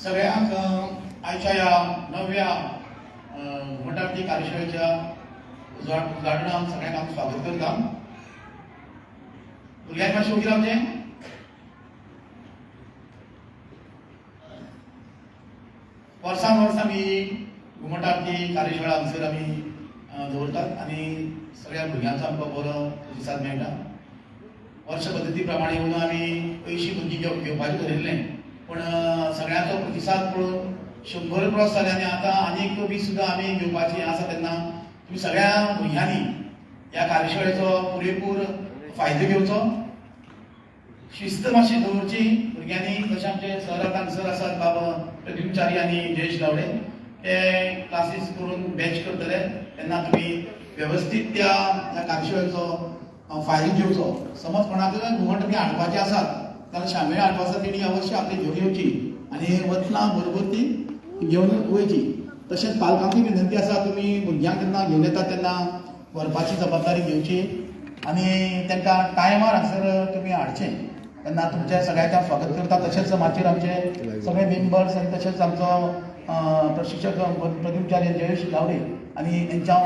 सगळ्यांक आयच्या या नव्या घुमटारती कार्यशाळेच्या उजवाडाक सगळ्यांक आमी स्वागत करता. भुरग्यांक मातशें उगी रावचें. वर्सान वर्स आमी घुमटारती कार्यशाळा हांगसर आमी दवरतात आनी सगळ्या भुरग्यांचो आमकां बरो प्रतिसाद मेळटा. वर्ष पद्दती प्रमाणे येवन आमी 80 भुरगीं घेवपाचें ठरयिल्लें, पण सगळ्यांचो प्रतिसाद पळोवन 100 क्रॉस जाले आनी आतां आनीक 20 सुद्दां आमी घेवपाची आसा. तेन्ना तुमी सगळ्या भुरग्यांनी ह्या कार्यशाळेचो पुरेपूर फायदो घेवचो. शिस्त मातशी दवरची भुरग्यांनी. तशें आमचे सर हांगसर आसात बाबा प्रद्युमचारी आनी जयेश गावडे, ते क्लासीस करून बॅच करतले. तेन्ना तुमी वेवस्थीत त्या कार्यशाळेचो फायदो घेवचो. समज कोणाक घुमट हाडपाचे आसात जाल्यार शामेळ हाडपा आसा तेणी अवश्य आपली घेवन येवची आनी वतना बरोबर ती घेवन वयची. तशेंच पालकांकूय विनंती आसा, तुमी भुरग्यांक जेन्ना घेवन येतात तेन्ना व्हरपाची जबाबदारी घेवची आनी तांकां टायमार हांगसर तुमी हाडचें. तेन्ना तुमच्या सगळ्यांक स्वागत करता. तशेंच माचयेर आमचे सगळे मेंबर्स आनी तशेंच आमचो प्रशिक्षक प्रद्युमचार्य जयेश गावडे आनी तेंच्या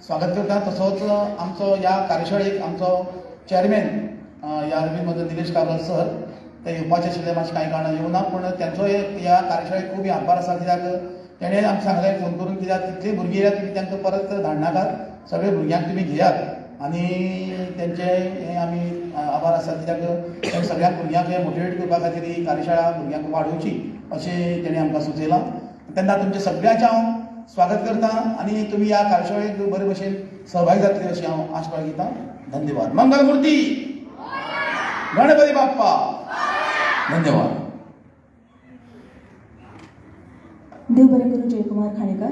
स्वागत करता. तसोच आमचो ह्या कार्यशाळेक आमचो चेअरमॅन ह्या अरविंद मदन निलेश काब्राल सर, ते येवपाचे आशिल्ले, मातशें कांय कारणान येवना, पण त्यांचो ह्या कार्यशाळेक खूब हातभार आसा. कित्याक तेणें आमकां सांगलें फोन करून, कित्याक तितली भुरगीं येतात तुमी तांकां परत धाडनाकात, सगळे भुरग्यांक तुमी घेयात आनी तेंचे आमी आभार आसात. कित्याक सगळ्या भुरग्यांक मोटिवेट करपा खातीर ही कार्यशाळा भुरग्यांक वाडोवची अशें तेणें आमकां सुचयलां. तेन्ना तुमच्या सगळ्यांचें हांव स्वागत करता आनी तुमी ह्या कार्यशाळेक बरे भशेन सहभागी जातले अशी हांव आश बाळगितां. धन्यवाद. मंगलमूर्ती, गणपती बाप्पा. धन्यवाद. देव बरें करूं. जयकुमार खाणेकर.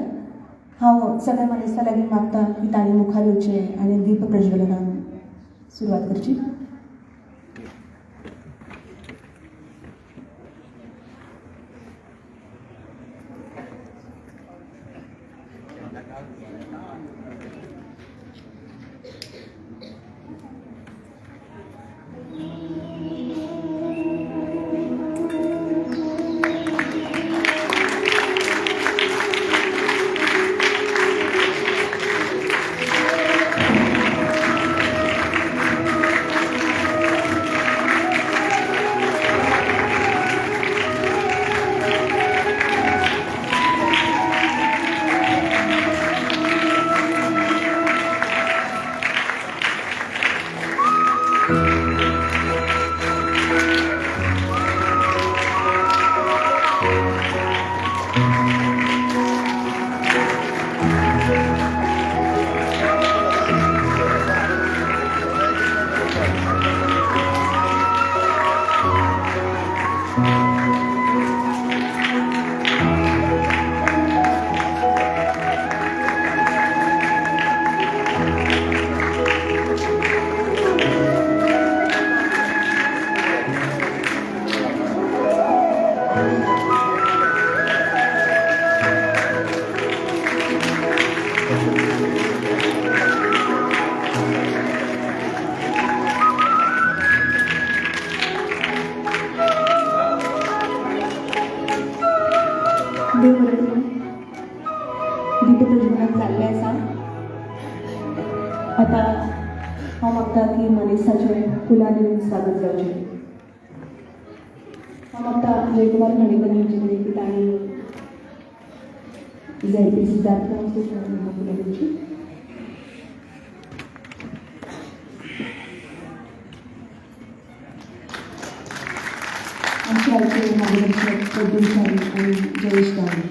हांव सगळ्या मानेस्तां लागीं मागतां की तांणी मुखार येवचें आनी दीप प्रज्वलनाक सुरवात करची. देव बरें करूं. दीप प्रज्वलन जाल्लें आसा. आतां हांव मागतां की मनीसाचें फुलां दिवन स्वागत जावचें. हांव मागतां जयकुमार खाणेकर हांचे कडेन की तांणी झॅडपी सिद्धार्थ फुलां दिवची. आमचे आयचे मार्गदर्शक प्रद्युमचारी आणि जयेश गावडे.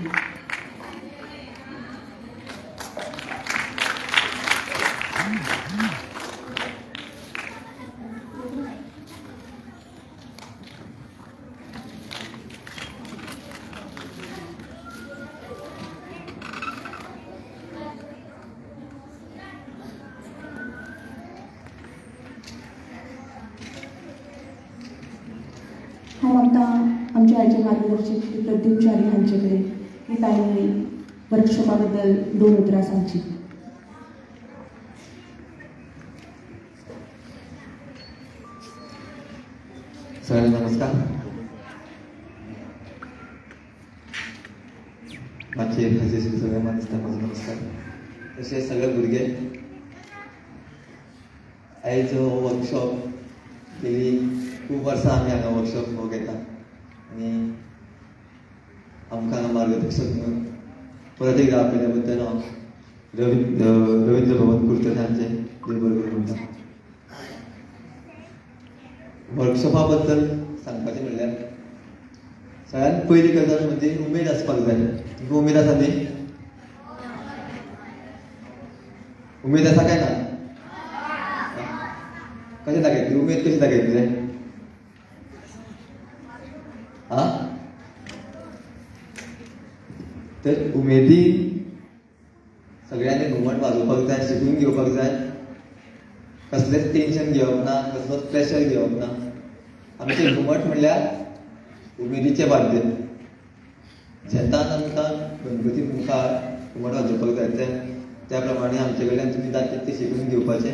हांव मागतां आमचे आयचे मार्गदर्शक श्री प्रद्युमचारी हांचे कडेन की तांणी वर्कशॉपा बद्दल 2 उतरां सांगची. सगळ्यांना नमस्कार. मागचे खाजेशीर सगळ्या माणसं माझा नमस्कार. तशेंच सगळे भुरगे आयज हो वर्कशॉप गेली खूब वर्सां आमी हांगा वर्कशॉप हो घेता आनी आमकां मार्गदर्शक म्हणून परत एकदा आपल्या बद्दल हांव रवींद्र भवन कुलकर्णी हांचे देव बरें करूं म्हणटा. वर्कशॉपा बद्दल सांगपाचें म्हणल्यार सगळ्यांत पयली गजाल म्हणजे उमेद आसपाक जाय. तुमकां उमेद आसा न्ही? उमेद आसा काय ना? कशें दाखयतली उमेद कशी दाखयतली जाय? तर उमेदीन सगळ्यांनी घुमट वाजोवपाक जाय, शिकून घेवपाक जाय, कसलेंच टेन्शन घेवप ना, कसलोच प्रेशर घेवप ना. आमचें घुमट म्हणल्यार उमेदीचें वाद्य. शेतान आमकां गणपती मुखार घुमट वाजोवपाक जाय त्या प्रमाणे आमचे कडल्यान तुमी जाता तितकें शिकून घेवपाचें.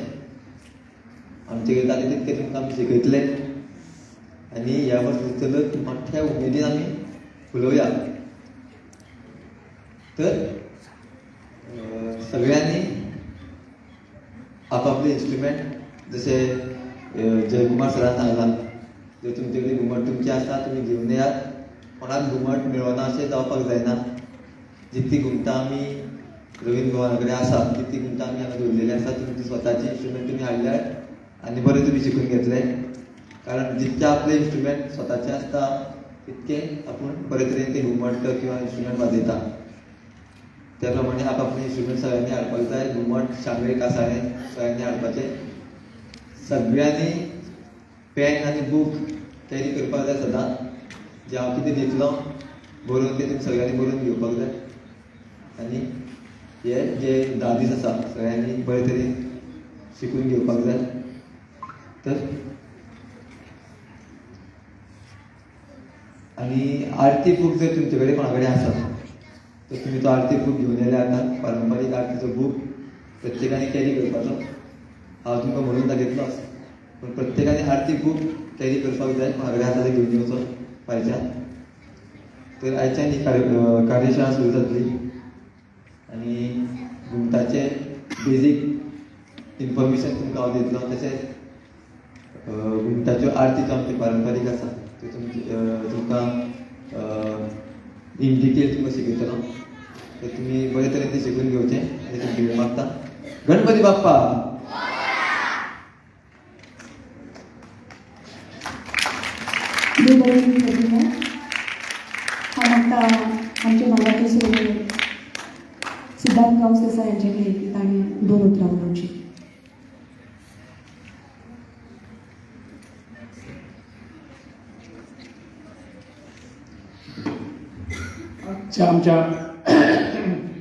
आमचे कडेन जाता तितकें तुमकां आमी शिकयतले आनी ह्या वर्सा चलत मोठ्या उमेदीन आमी फुलोवया. तर सगळ्यांनी आपापले इन्स्ट्रुमेंट जशें जयकुमार सरान सांगलां जर तुमचे कडेन घुमट तुमचे आसा तुमी घेवन येयात. कोणाक घुमट मेळना अशें जावपाक जायना. जितली घुमटां आमी रवींद्र भवना कडेन आसा तितली घुमटां आमी हांगा दवरलेली आसा. तुमची स्वताची इन्स्ट्रुमेंट तुमी हाडल्यार आनी बरें तुमी शिकून घेतले. कारण जितके आपले इन्स्ट्रुमेंट स्वताचे आसता तितके आपूण बरे तरेन ते घुमट किंवा इन्स्ट्रुमेंट वाजयता. त्या प्रमाणे आपापले इन्स्ट्रुमेंट सगळ्यांनी हाडपाक जाय. घुमट शामेळ कासाळें सगळ्यांनी हाडपाचें. सगळ्यांनी पेन आनी बूक कॅरी करपाक जाय सदांच. जे हांव कितें दितलो बरोवन ते तुमी सगळ्यांनी बरोवन घेवपाक जाय. आनी हे जे 10 दीस आसा सगळ्यांनी बरे तरेन शिकून घेवपाक जाय. तर आनी आरती बूक जर तुमचे कडेन कोणा कडेन आसा तर तुमी तो आरती बूक घेवन येयले आता. पारंपारीक आरतीचो बूक प्रत्येकाने कॅरी करपाचो. हांव तुमकां म्हणून दाखयतलोच पूण प्रत्येकाने आरती बूक कॅरी करपाक जाय. कोणा कडेन आसा ते घेवन येवचो फायच्यान. तर आयच्यान ही कार्यशाळा सुरू जातली आनी घुमटाचे बेजीक इन्फॉर्मेशन तुमकां हांव दितलो. तशेंच घुमटाच्यो आरती ज्यो आमच्यो पारंपारीक आसा त्यो तुमकां इन डिटेल तुमकां शिकयतलो. तर तुमी बरे तरेन ते शिकून घेवचें आनी तुमची भेट मागता. गणपती बाप्पा. देव बरें करूं प्रतिमा. हांव मागता आमचे मागाचे सोयरे सिद्धार्थ गांवस आसा यांचे कडेन की तांणी 2 उतरां उलोवचीं. आमच्या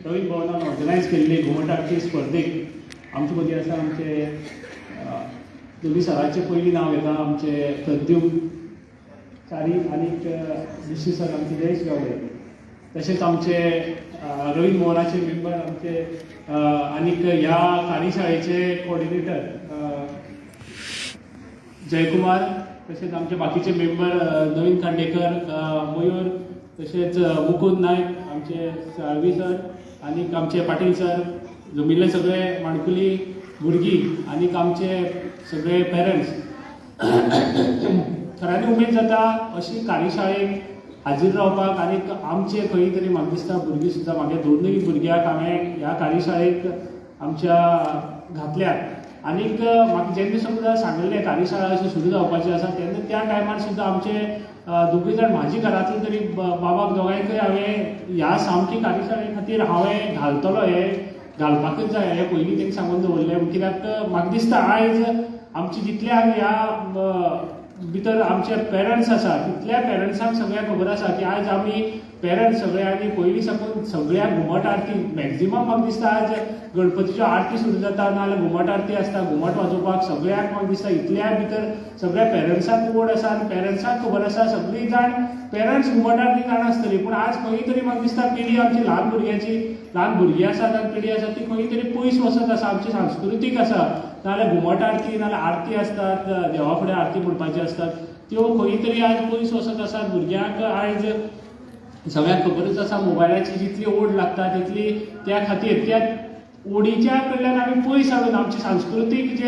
रवींद्र भवनान ऑर्गनायज केल्ली घुमट आरती स्पर्धेक आमचे मदीं आसा आमचे दोनी सरांचें पयलीं नांव घेता आमचे प्रद्युम्न कारी आनीक दुसरे सर आमचे जयेश गावडे. तशेंच आमचे रवींद्र भवनाचे मेंबर आमचे आनीक ह्या कार्यशाळेचे कोऑर्डिनेटर जयकुमार. तशेंच आमचे बाकीचे मेंबर नवीन खांडेकर, मयूर, तशेंच मुकुंद नायक, आमचे साळवी सर आनीक आमचे पाटील सर, जमिल्ले सगळे माणकुली भुरगीं आनीक आमचे सगळे पेरंट्स. खऱ्यांनी उमेद जाता अशी कार्यशाळेक हाजीर रावपाक आनीक आमचे खंय तरी म्हाका दिसता भुरगीं सुद्दां म्हागे 2 भुरग्यांक हांवें ह्या कार्यशाळेक आमच्या घातल्यात. आनीक म्हाका जेन्ना सुद्दां सांगलें कार्यशाळा अशी सुरू जावपाची आसा तेन्ना त्या टायमार सुद्दां आमचे 2 जाण म्हाजी घरांतले तरी बाबाक दोगांयकय हांवें ह्या सामकी कार्यशाळे खातीर हांवें घालतलो हे घालपाकच जाय हें पयलीं तेंका सांगून दवरलें. कित्याक म्हाका दिसता आयज आमची जितल्याक ह्या भितर आमचे पेरंट्स आसा तितल्या पेरंट्सांक सगळ्यांक खबर आसा की आयज आमी पेरंट्स सगळ्यांनी पयलीं साकून सगळ्या घुमट आरती मॅक्झिमम म्हाका दिसता आज गणपतीच्यो आरती सुरू जाता नाजाल्यार घुमट आरती आसता. घुमट वाजोवपाक सगळ्यांक म्हाका दिसता इतल्या भितर सगळ्या पेरंट्सांक आवड आसा आनी पेरंट्सांक खबर आसा. सगळीं जाण पेरंट्स घुमट आरती जाणासतलीं पूण आज खंय तरी म्हाका दिसता पिढी आमची ल्हान भुरगीं आसात आनी पिढी आसा ती खंय तरी पयस वचत आसा. आमची सांस्कृतीक आसा नाजाल्यार घुमट आरती नाजाल्यार आरती आसतात देवा फुडें आरती म्हणपाची आसतात त्यो खंय तरी आज पयस वचत आसात. भुरग्यांक आयज सगळ्यांक खबरच आसा मोबायलाची जितली ओड लागता तितली त्या खातीर त्या ओडीच्या कडल्यान आमी पयस हाडून आमचे सांस्कृतीक जे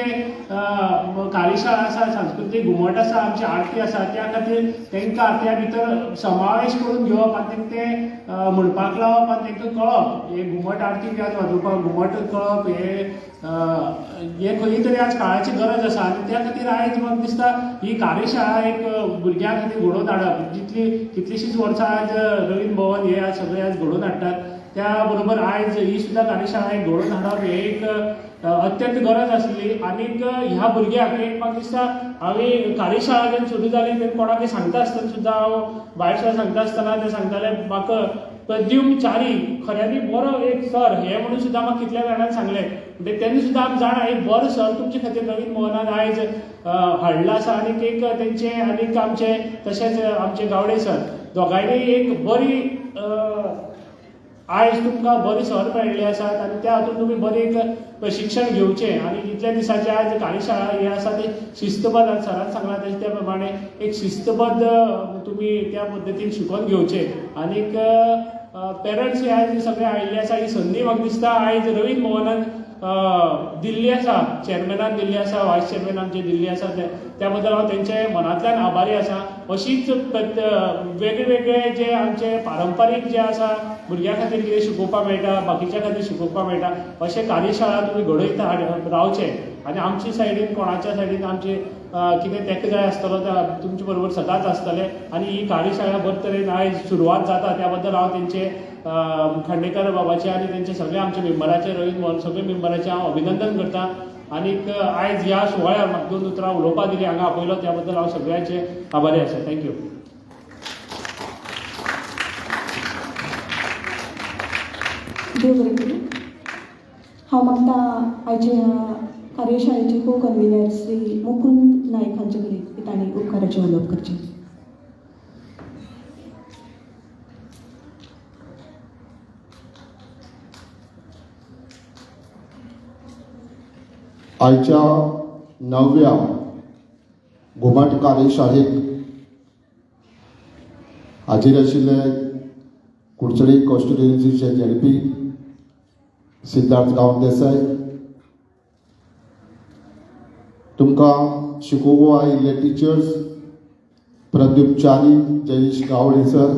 कार्यशाळा आसा, सांस्कृतीक घुमट आसा, आमची आरती आसा, त्या खातीर तांकां त्या भितर समावेश करून घेवप आनी तांकां ते म्हणपाक लावप आनी तांकां कळप हे घुमट आरती याद वाजोवपाक घुमट कळप हे खंय तरी आज काळाची गरज आसा आनी त्या खातीर आयज म्हाका दिसता ही कार्यशाळा एक भुरग्यां खातीर घडोवन हाडप जितली कितलींशींच वर्सां आज रवींद्र भवन हे आज सगळे आज घडोवन हाडटात त्या बरोबर आयज ही सुद्दां कार्यशाळा एक घडोवन हाडप हे एक अत्यंत गरज आसली आनीक ह्या भुरग्यांक एक म्हाका दिसता हांवें कार्यशाळा जेन्ना सुरू जाली तेन्ना कोणाकय सांगता आसतना सुद्दां हांव भायर सुद्दां सांगता आसतना ते सांगताले म्हाका प्रद्युम्न च्यारी खऱ्यांनी बरो एक सर हे म्हणून सुद्दां म्हाका कितल्या जाणांनी सांगलें म्हणजे तेन्ना सुद्दां आमी जाणा एक बरो सर तुमचे खातीर रवींद्र भवनान आयज हाडला आसा आनीक एक तेंचे आनीक आमचे तशेंच आमचे गावडे सर दोगांयनी एक बरी आयज तुमकां बरे सर मेळिल्ले आसात आनी त्या हातूंत तुमी बरें एक प्रशिक्षण घेवचें आनी जितल्या दिसाची आज कार्यशाळा ही आसा ती शिस्तबद्ध आज सरान सांगलां त्या प्रमाणे एक शिस्तबद्ध तुमी त्या पद्दतीन शिकोवन घेवचें आनीक पेरंट्स हे आयज सगळे आयिल्ले आसा ही संदी म्हाका दिसता आयज रवींद्र भवनान दिल्ली आसा चेअरमॅनान दिल्ली आसा वायस चेअरमॅन आमचे दिल्ली आसा त्या बद्दल हांव तेंचे मनांतल्यान आभारी आसा अशीच वेगळे वेगळे जे आमचे पारंपारीक जे आसा भुरग्यां खातीर कितें शिकोवपाक मेळटा बाकीच्या खातीर शिकोवपाक मेळटा अशे कार्यशाळा तुमी घडयता रावचे आनी आमचे सायडीन कोणाच्या सायडीन आमचे कितें तेका जाय आसतलो तुमचे बरोबर सदांच आसतले आनी ही कार्यशाळा बरे तरेन आयज सुरवात जाता त्या बद्दल हांव तेंचे खांडेकर बाबाचे आनी तेंचे सगळे आमचे मेंबराचे रवींद्र भवन सगळे मेंबराचे हांव अभिनंदन करता आनीक आयज ह्या सुवाळ्यार म्हाका 2 उतरां उलोवपाक दिली हांगा आपयलो त्या बद्दल हांव सगळ्यांचे आभारी आसा थँक्यू देव बरें करूं हांव मागता आयचे कार्यशाळेचे को कन्व्हिनर श्री मुकुंद नायक हांचे कडेन की तांणी उपकाराचें उलोवप करचें आयच्या 9व्या घुमट कार्यशाळेक हाजीर आशिल्ले कुडचडे कॉन्स्टिट्युएन्सीचे जेडपी सिद्धार्थ गांव देसाय तुमकां शिकोवंक आयिल्ले टिचर्स प्रद्युम्न च्यारी जयेश गावडे सर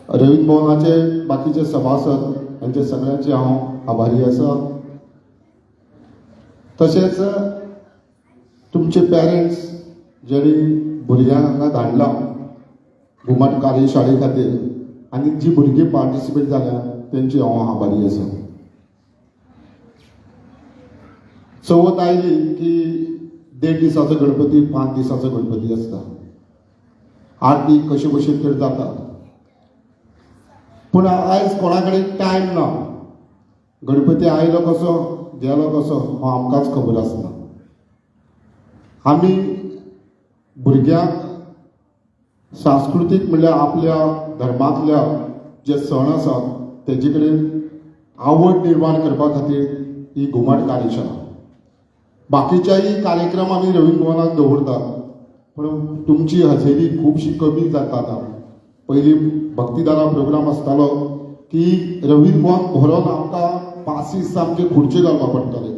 रवींद्र भवनाचे बाकीचे सभासद हांचे सगळ्यांचे हांव आभारी आसा तशेंच तुमचे पेरंट्स जेणी भुरग्यांक हांगा धाडला घुमट कार्यशाळे खातीर आनी जी भुरगीं पार्टिसिपेट जाल्या तेंची हांव आभारी आसा चवथ आयली की 1.5 दिसाचो गणपती 5 दिसाचो गणपती आसता आरती कशे भशेन तर जाता पूण आयज कोणा कडेन टायम ना गणपती आयलो कसो गेलो कसो हो आमकांच खबर आसना आमी भुरग्यांक सांस्कृतीक म्हणल्यार आपल्या धर्मांतल्या जे सण आसात तेजे कडेन आवड निर्माण करपा खातीर ही घुमट कार्यशाळा बाकीच्याय कार्यक्रम आमी रवींद्र भवनाक दवरतात पूण तुमची हजेरी खुबशी कमी जाता आतां पयलीं भक्तिदारा प्रोग्राम आसतालो की रवींद्र भवन भरोन आमकां पासीस सामके खुर्चे घालपाक पडटाले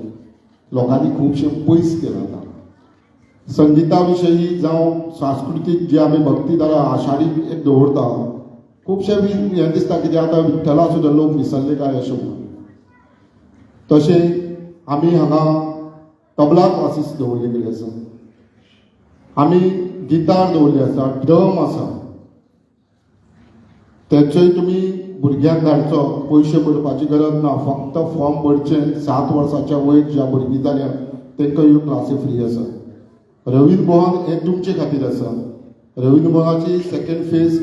लोकांनी खुबशे पयस केला आतां संगिता विशयी जावं सांस्कृतीक जे आमी भक्तिदारा आषाढी एक दवरता खुबशे हें दिसता कितें आतां विठ्ठला सुद्दां लोक विसरले काय अशें म्हणून तशें आमी हांगा तबला क्लासीस दवरलेली आसा आमी गिटार दवरले आसा ड्रम आसा तेचोय तुमी भुरग्यांक धाडचो पयशे भरपाची गरज ना फक्त फॉर्म भरचे 7 वर्साच्या वयर ज्या भुरगीं जाल्या तांकां ह्यो क्लासी फ्री आसा रवींद्र भवन हे तुमचे खातीर आसा रवींद्र भवनाची सेकंड फेज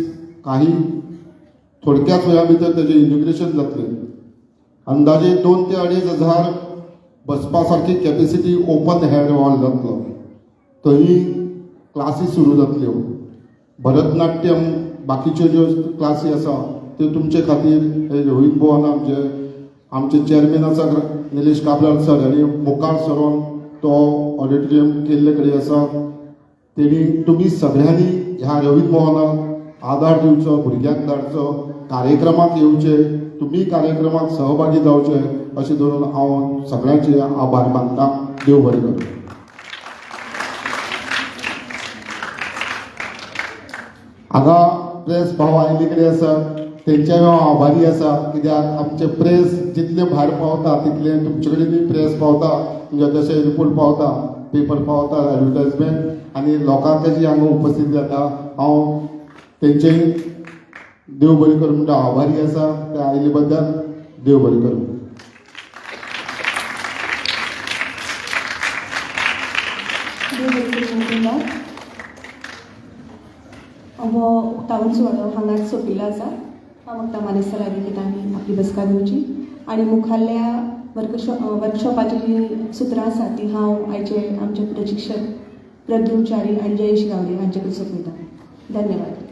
काही थोडक्याच वेळा भितर तेजें इनॉग्रेशन जातलें अंदाजे 2 ते 2.5 बसपा सारकी कॅपेसिटी ओपन हेड हॉल जातलो थंय क्लासी सुरू जातल्यो भरतनाट्यम बाकीच्यो ज्यो क्लासी आसा त्यो तुमचे खातीर रवींद्र भवन आमचे चेअरमॅन आसा निलेश काबराल सर हांणी मुखार सरोन तो ऑडिटोरियम केल्ले कडेन आसा तेणी तुमी सगळ्यांनी ह्या रवींद्र भवनाक आदार दिवचो, भुरग्यांक धाडचो, कार्यक्रमाक येवचे, तुम्ही कार्यक्रमाक सहभागी जावचे अशें धरून हांव सगळ्यांचे आभार मानता. देव बरें करूं. हांगा प्रेस भाव आयिल्ले कडेन आसा, तेंच्याय हांव आभारी आसा, कित्याक आमचे प्रेस जितले भायर पावता तितले तुमचे कडेनूय प्रेस पावता, म्हणजे जशे रिपोर्ट पावता, पेपर पावता, एडवर्टायजमेंट, आनी लोकांक जी हांगा उपस्थित जाता, हांव तेंचेय देव बरें करूं म्हणटा आभारी आसा. ते आयिल्ले बद्दल देव बरें करूं. देव बरें करूं मुकुंदा. हो उक्तावण सुवाळो हांगाच सोंपिल्लो आसा. हांव मागता मानेस्तां लागीं की तांणी आपली बसका घेवची आनी मुखाल्ल्या वर्कशॉपाची जी सुत्रां आसात ती हांव आयचे आमचे प्रशिक्षक प्रद्युम च्यारी आनी जयेश गावडे हांचे कडेन सोंपयतां. धन्यवाद.